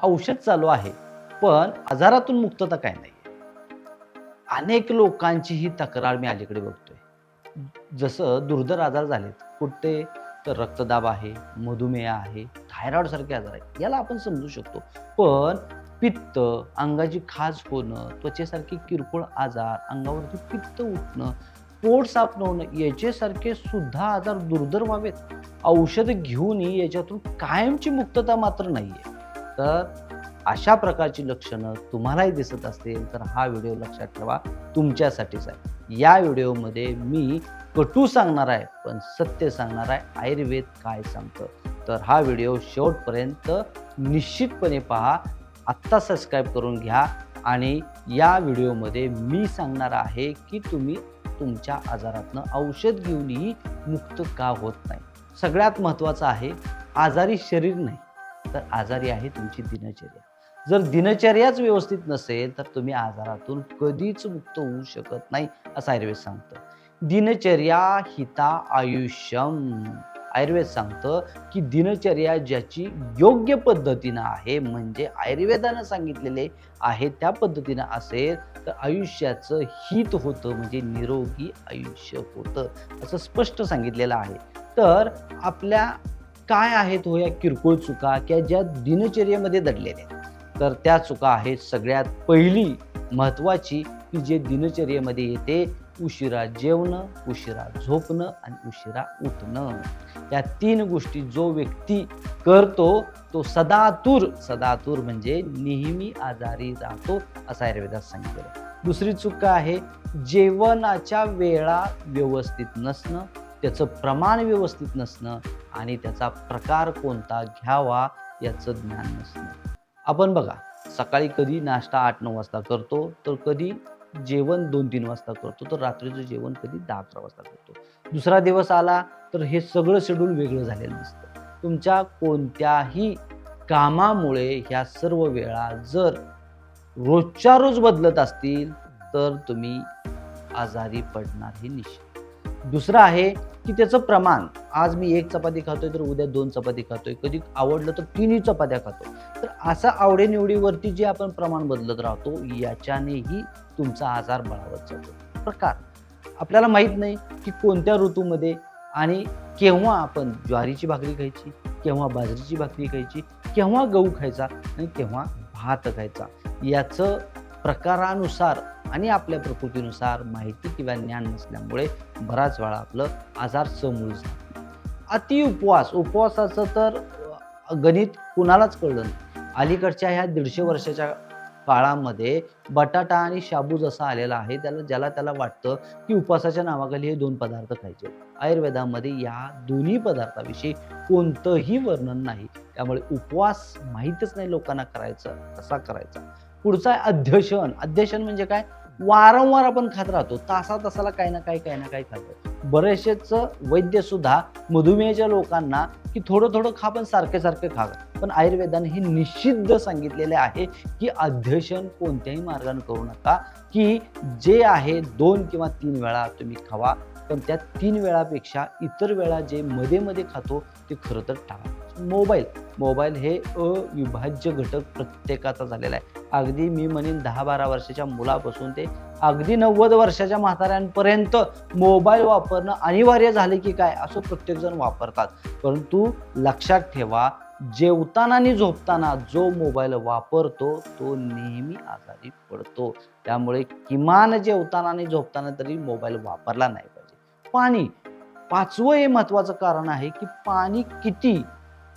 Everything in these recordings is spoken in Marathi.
औषध चालू आहे, पण आजारातून मुक्तता काय नाही. अनेक लोकांची ही तक्रार मी अलीकडे बघतोय. जसं दुर्धर आजार झालेत. कुठे तर रक्तदाब आहे, मधुमेह आहे, थायरॉइडसारखे आजार आहेत. याला आपण समजू शकतो. पण पित्त, अंगाची खाज होणं, त्वचेसारखे किरकोळ आजार, अंगावरती पित्त उठणं, पोट साफ न होणं याच्यासारखे सुद्धा आजार दुर्धर व्हावेत. औषध घेऊनही याच्यातून कायमची मुक्तता मात्र नाहीये. तर अशा प्रकारची लक्षणं तुम्हालाही दिसत असतील तर हा व्हिडिओ लक्षात ठेवा, तुमच्यासाठीच आहे. या व्हिडिओमध्ये मी कटू सांगणार आहे, पण सत्य सांगणार आहे. आयुर्वेद काय सांगतं, तर हा व्हिडिओ शेवटपर्यंत निश्चितपणे पहा. आत्ता सबस्क्राईब करून घ्या आणि या व्हिडिओमध्ये मी सांगणार आहे की तुम्ही तुमच्या आजारातनं औषध घेऊनही मुक्त का होत नाही. सगळ्यात महत्त्वाचं आहे, आजारी शरीर नाही, तर आजारी आहे तुमची दिनचर्या. जर दिनचर्याच व्यवस्थित नसेल तर तुम्ही आजारातून कधीच मुक्त होऊ शकत नाही, असं आयुर्वेद सांगतं. दिनचर्या हिता आयुष्यम. आयुर्वेद सांगतं की दिनचर्या ज्याची योग्य पद्धतीनं आहे, म्हणजे आयुर्वेदानं सांगितलेले आहे त्या पद्धतीनं असेल तर आयुष्याचं हित होतं, म्हणजे निरोगी आयुष्य होतं, असं स्पष्ट सांगितलेलं आहे. तर आपल्या काय आहेत हो या किरकोळ चुका किंवा ज्या दिनचर्येमध्ये दडलेल्या आहेत, तर त्या चुका आहेत सगळ्यात पहिली महत्त्वाची की जे दिनचर्येमध्ये येते, उशिरा जेवणं, उशिरा झोपणं आणि उशिरा उठणं. या 3 गोष्टी जो व्यक्ती करतो तो सदातूर म्हणजे नेहमी आजारी राहतो, असं आयुर्वेदात सांगितलेलं. दुसरी चूक काय आहे, जेवणाच्या वेळा व्यवस्थित नसणं, त्याचं प्रमाण व्यवस्थित नसणं आणि त्याचा प्रकार कोणता घ्यावा याचं ज्ञान नसणं. आपण बघा, सकाळी कधी नाश्ता 8-9 वाजता करतो, तर कधी जेवण 2-3 वाजता करतो, तर रात्रीचं जेवण कधी 10-11 वाजता करतो. दुसरा दिवस आला तर हे सगळं शेड्यूल वेगळं झालेलं दिसतं. तुमच्या कोणत्याही कामामुळे ह्या सर्व वेळा जर रोजच्या रोज बदलत असतील तर तुम्ही आजारी पडणार हे निश्चित. दुसरं आहे की त्याचं प्रमाण. आज मी 1 चपाती खातोय तर उद्या 2 चपाती खातोय, कधी आवडलं तर 3 चपात्या खातो. तर असा आवडीनिवडीवरती जे आपण प्रमाण बदलत राहतो याच्यानेही तुमचा आजार बळावत जातो. प्रकार आपल्याला माहीत नाही की कोणत्या ऋतूमध्ये आणि केव्हा आपण ज्वारीची भाकरी खायची, केव्हा बाजरीची भाकरी खायची, केव्हा गहू खायचा आणि केव्हा भात खायचा. याचं प्रकारानुसार आणि आपल्या प्रकृतीनुसार माहिती किंवा ज्ञान नसल्यामुळे बराच वेळा आपलं आजार समूळ जातो. अति उपवासाचं तर गणित कुणालाच कळलं नाही. अलीकडच्या ह्या 150 वर्षाच्या काळामध्ये बटाटा आणि शाबू जसा आलेला आहे, ज्याला वाटतं की उपवासाच्या नावाखाली हे 2 पदार्थ खायचे. आयुर्वेदामध्ये या दोन्ही पदार्थाविषयी कोणतंही वर्णन नाही. त्यामुळे उपवास माहीतच नाही लोकांना कसा करायचा. पुढचा आहे अध्यशन म्हणजे काय, वारंवार आपण खात राहतो, तासाला काही ना काही खातो. बरेचसेच वैद्य सुद्धा मधुमेहाच्या लोकांना की थोडं खा पण सारखे खा. पण आयुर्वेदाने हे निषिद्ध सांगितलेले आहे की अध्यशन कोणत्याही मार्गाने करू नका, की जे आहे 2 किंवा 3 वेळा तुम्ही खावा, पण त्या 3 वेळापेक्षा इतर वेळा जे मध्ये खातो ते खरं तर टाळा. मोबाईल हे अविभाज्य घटक प्रत्येकाचा झालेला आहे. अगदी मी म्हणेन 10-12 वर्षाच्या मुलापासून ते अगदी 90 वर्षाच्या म्हाताऱ्यांपर्यंत मोबाईल वापरणं अनिवार्य झाले की काय, असं प्रत्येकजण वापरतात. परंतु लक्षात ठेवा, जेवताना आणि झोपताना जो मोबाईल वापरतो तो नेहमी आजारी पडतो. त्यामुळे किमान जेवताना आणि झोपताना तरी मोबाईल वापरला नाही पाहिजे. पाणी 5वं हे महत्त्वाचं कारण आहे की पाणी किती,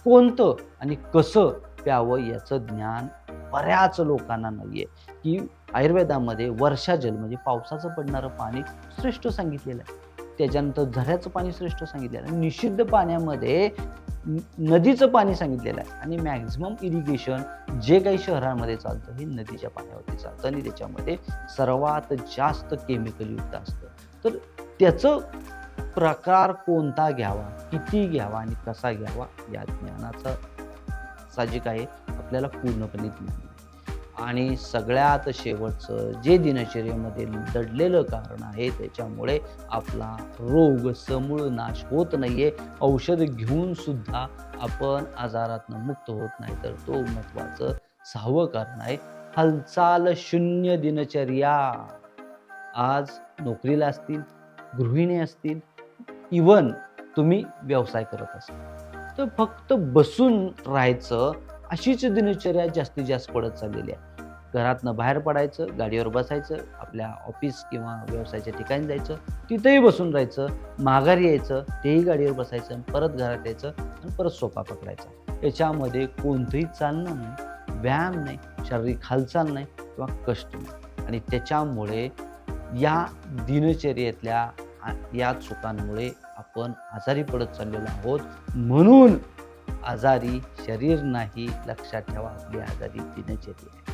कोणतं आणि कसं प्यावं याचं ज्ञान बऱ्याच लोकांना नाहीये. की आयुर्वेदामध्ये वर्षाजल म्हणजे पावसाचं पडणारं पाणी श्रेष्ठ सांगितलेलं आहे. त्याच्यानंतर झऱ्याचं पाणी श्रेष्ठ सांगितलेलं आहे. निषिद्ध पाण्यामध्ये नदीचं पाणी सांगितलेलं आहे. आणि मॅक्झिमम इरिगेशन जे काही शहरांमध्ये चालतं हे नदीच्या पाण्यावरती चालतं आणि त्याच्यामध्ये सर्वात जास्त केमिकल युक्त असतं. तर त्याचं प्रकार कोणता घ्यावा, किती घ्यावा आणि कसा घ्यावा या ज्ञानाचं साहजिक आहे आपल्याला पूर्णपणे ज्ञान नाही. आणि सगळ्यात शेवटचं जे दिनचर्येमध्ये दडलेलं कारण आहे त्याच्यामुळे आपला रोग समूळ नाश होत नाहीये. औषध घेऊन सुद्धा आपण आजारातनं मुक्त होत नाही, तर तो महत्त्वाचं 6वं कारण आहे हालचाल शून्य दिनचर्या. आज नोकरीला असतील, गृहिणी असतील, इवन तुम्ही व्यवसाय करत असाल, तर फक्त बसून राहायचं अशीच दिनचर्या जास्तीत जास्त पडत चाललेली आहे. घरातनं बाहेर पडायचं, गाडीवर बसायचं, आपल्या ऑफिस किंवा व्यवसायाच्या ठिकाणी जायचं, तिथेही बसून राहायचं, माघारी यायचं, तेही गाडीवर बसायचं, परत घरात यायचं आणि परत सोफा पकडायचा. याच्यामध्ये कोणतंही चालणं नाही, व्यायाम नाही, शारीरिक हालचाल नाही किंवा कष्ट नाही आणि त्याच्यामुळे या दिनचर्येतल्या या चुकांमुळे आपण आजारी पडत चाललेलो आहोत. म्हणून आजारी शरीर नाही, लक्षात ठेवा, आपली आजारी दिनचर्या आहे.